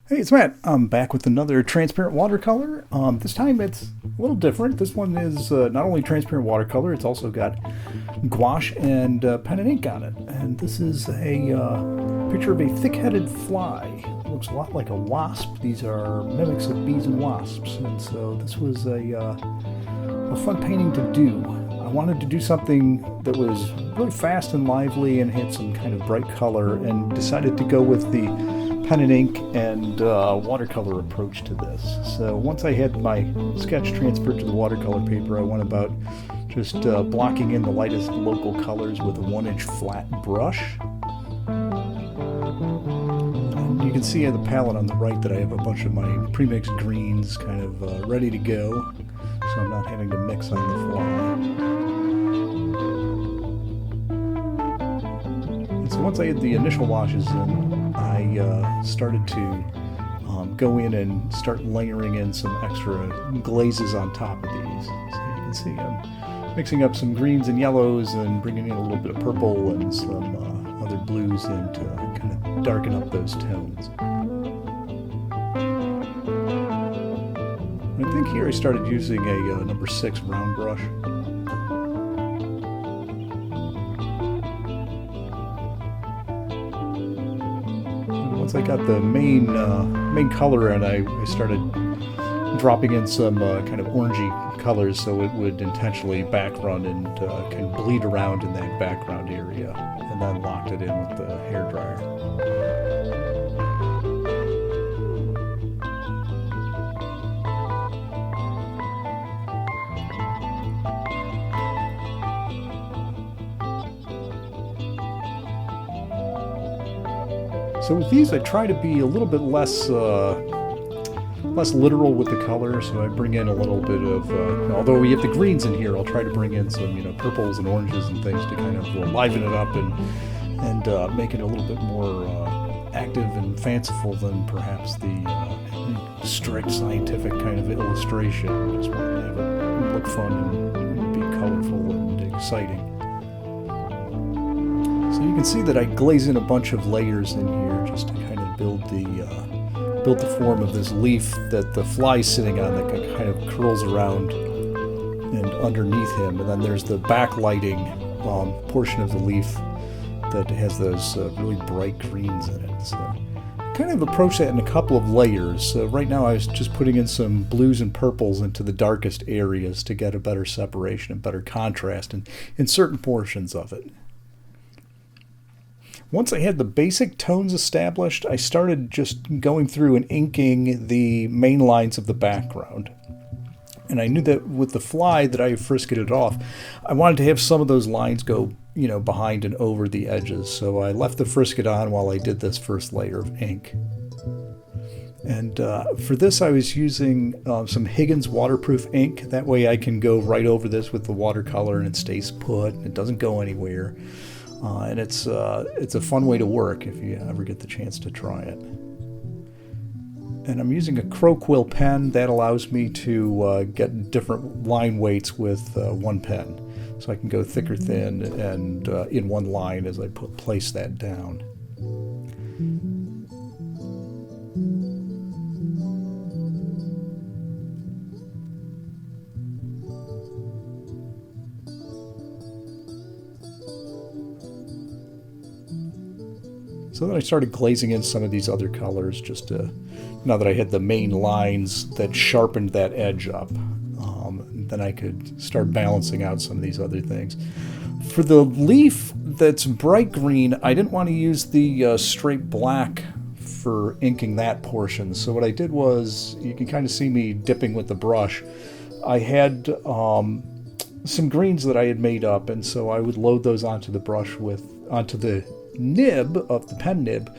Hey, it's Matt. I'm back with another transparent watercolor. This time it's a little different. This one is not only transparent watercolor, it's also got gouache and pen and ink on it. And this is a picture of a thick-headed fly. It looks a lot like a wasp. These are mimics of bees and wasps. And so this was a fun painting to do. I wanted to do something that was really fast and lively and had some kind of bright color, and decided to go with the pen and ink and watercolor approach to this. So once I had my sketch transferred to the watercolor paper, I went about just blocking in the lightest local colors with a 1-inch flat brush. And you can see in the palette on the right that I have a bunch of my pre-mixed greens kind of ready to go, so I'm not having to mix on the fly. And so once I had the initial washes in, I started to go in and start layering in some extra glazes on top of these. So you can see I'm mixing up some greens and yellows and bringing in a little bit of purple and some other blues in to kind of darken up those tones. I think here I started using a number 6 round brush. Once I got the main color in, I started dropping in some kind of orangey colors so it would intentionally background and kind of bleed around in that background area, and then locked it in with the hairdryer. So with these, I try to be a little bit less literal with the color. So I bring in a little bit of, although we have the greens in here, I'll try to bring in some, purples and oranges and things to kind of liven it up and make it a little bit more active and fanciful than perhaps the strict scientific kind of illustration. I just want to have it look fun and be colorful and exciting. So you can see that I glaze in a bunch of layers in here just to kind of build the form of this leaf that the fly's sitting on, that kind of curls around and underneath him. And then there's the backlighting portion of the leaf that has those really bright greens in it. So kind of approach that in a couple of layers. So right now I was just putting in some blues and purples into the darkest areas to get a better separation and better contrast in certain portions of it. Once I had the basic tones established, I started just going through and inking the main lines of the background. And I knew that with the fly that I frisketed it off, I wanted to have some of those lines go, behind and over the edges. So I left the frisket on while I did this first layer of ink. And for this, I was using some Higgins waterproof ink. That way I can go right over this with the watercolor and it stays put. It doesn't go anywhere. And it's a fun way to work if you ever get the chance to try it. And I'm using a crow quill pen that allows me to get different line weights with one pen. So I can go thick or thin and in one line as I place that down. So then I started glazing in some of these other colors just to, now that I had the main lines that sharpened that edge up, then I could start balancing out some of these other things. For the leaf that's bright green, I didn't want to use the straight black for inking that portion. So what I did was, you can kind of see me dipping with the brush. I had some greens that I had made up, and so I would load those onto the brush onto the nib of the pen nib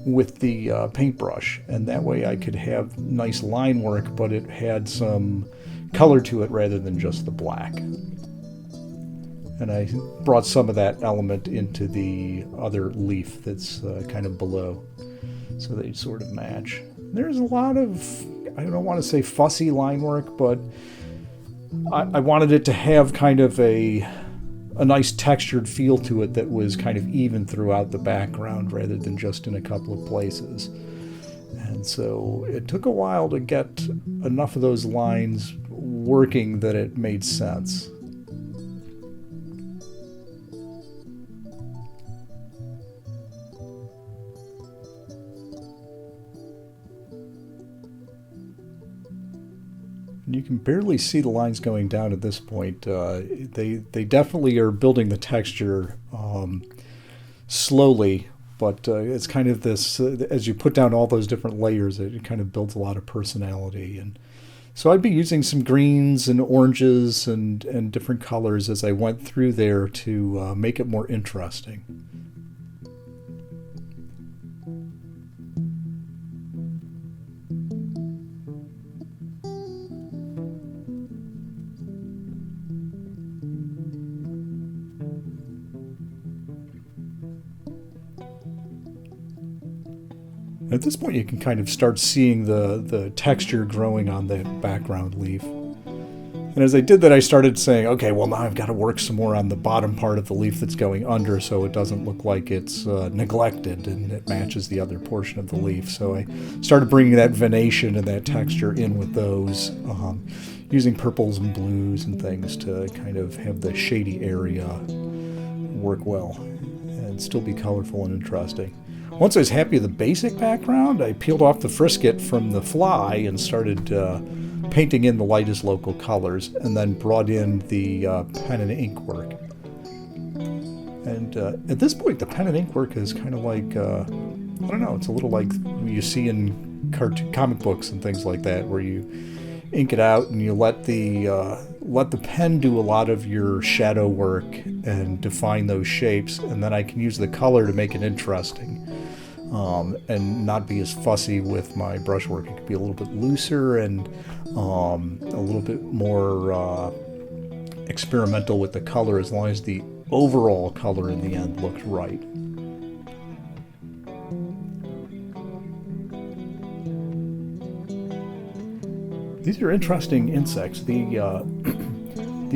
with the paintbrush, and that way I could have nice line work, but it had some color to it rather than just the black. And I brought some of that element into the other leaf that's kind of below, so they sort of match. There's a lot of, I don't want to say fussy line work, but I wanted it to have kind of a nice textured feel to it that was kind of even throughout the background rather than just in a couple of places. And And so it took a while to get enough of those lines working that it made sense. You can barely see the lines going down at this point. They definitely are building the texture slowly, but it's kind of this, as you put down all those different layers, it kind of builds a lot of personality. And so I'd be using some greens and oranges and different colors as I went through there to make it more interesting. At this point, you can kind of start seeing the texture growing on that background leaf. And as I did that, I started saying, okay, well, now I've got to work some more on the bottom part of the leaf that's going under so it doesn't look like it's neglected and it matches the other portion of the leaf. So I started bringing that venation and that texture in with those, using purples and blues and things to kind of have the shady area work well and still be colorful and interesting. Once I was happy with the basic background, I peeled off the frisket from the fly and started painting in the lightest local colors, and then brought in the pen and ink work. And at this point, the pen and ink work is kind of like, I don't know, it's a little like you see in comic books and things like that, where you ink it out and you let the pen do a lot of your shadow work and define those shapes, and then I can use the color to make it interesting. And not be as fussy with my brushwork. It could be a little bit looser and a little bit more experimental with the color, as long as the overall color in the end looked right. These are interesting insects. These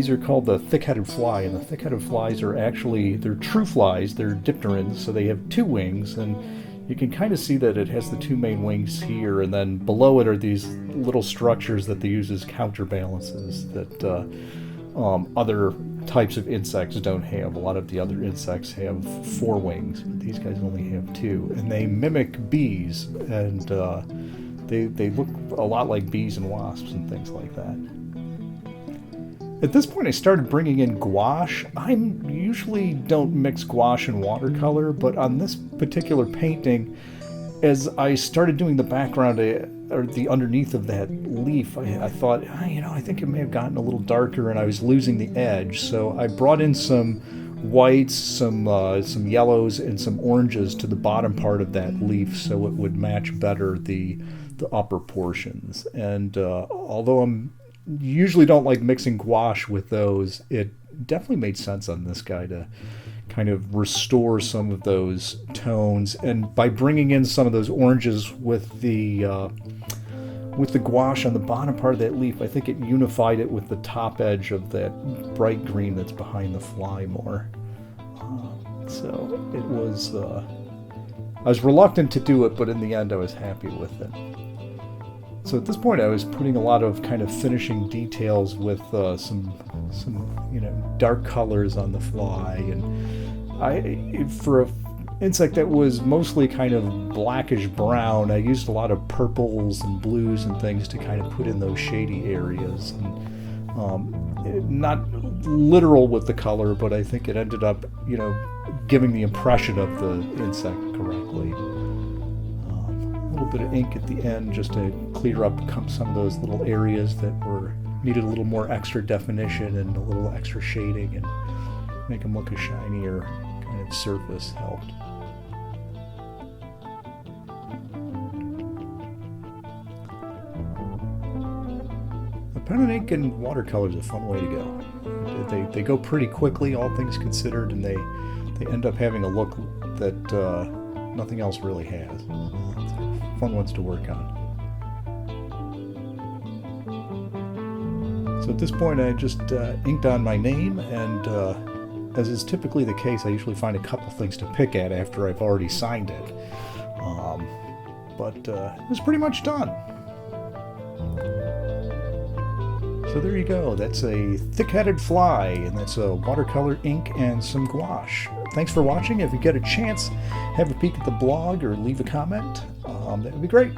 are called the thick-headed fly, and the thick-headed flies are actually, they're true flies. They're dipterans, so they have two wings, and you can kind of see that it has the two main wings here, and then below it are these little structures that they use as counterbalances that other types of insects don't have. A lot of the other insects have four wings, but these guys only have two, and they mimic bees, and they look a lot like bees and wasps and things like that. At this point, I started bringing in gouache. I usually don't mix gouache and watercolor, but on this particular painting, as I started doing the background or the underneath of that leaf, I thought, I think it may have gotten a little darker and I was losing the edge. So I brought in some whites, some yellows, and some oranges to the bottom part of that leaf so it would match better the upper portions. And although I'm usually don't like mixing gouache with those, it definitely made sense on this guy to kind of restore some of those tones. And by bringing in some of those oranges with the gouache on the bottom part of that leaf, I think it unified it with the top edge of that bright green that's behind the fly more. So it was, I was reluctant to do it, but in the end I was happy with it. So at this point, I was putting a lot of kind of finishing details with some dark colors on the fly, and for an insect that was mostly kind of blackish brown, I used a lot of purples and blues and things to kind of put in those shady areas. And not literal with the color, but I think it ended up, giving the impression of the insect correctly. A little bit of ink at the end just to clear up some of those little areas that needed a little more extra definition and a little extra shading, and make them look a shinier kind of surface helped. The pen and ink and watercolor is a fun way to go. They go pretty quickly, all things considered, and they end up having a look that nothing else really has. Fun ones to work on. So at this point, I just inked on my name, and as is typically the case, I usually find a couple things to pick at after I've already signed it. but it was pretty much done. So there you go. That's a thick-headed fly, and that's a watercolor ink and some gouache. Thanks for watching. If you get a chance, have a peek at the blog or leave a comment. That would be great.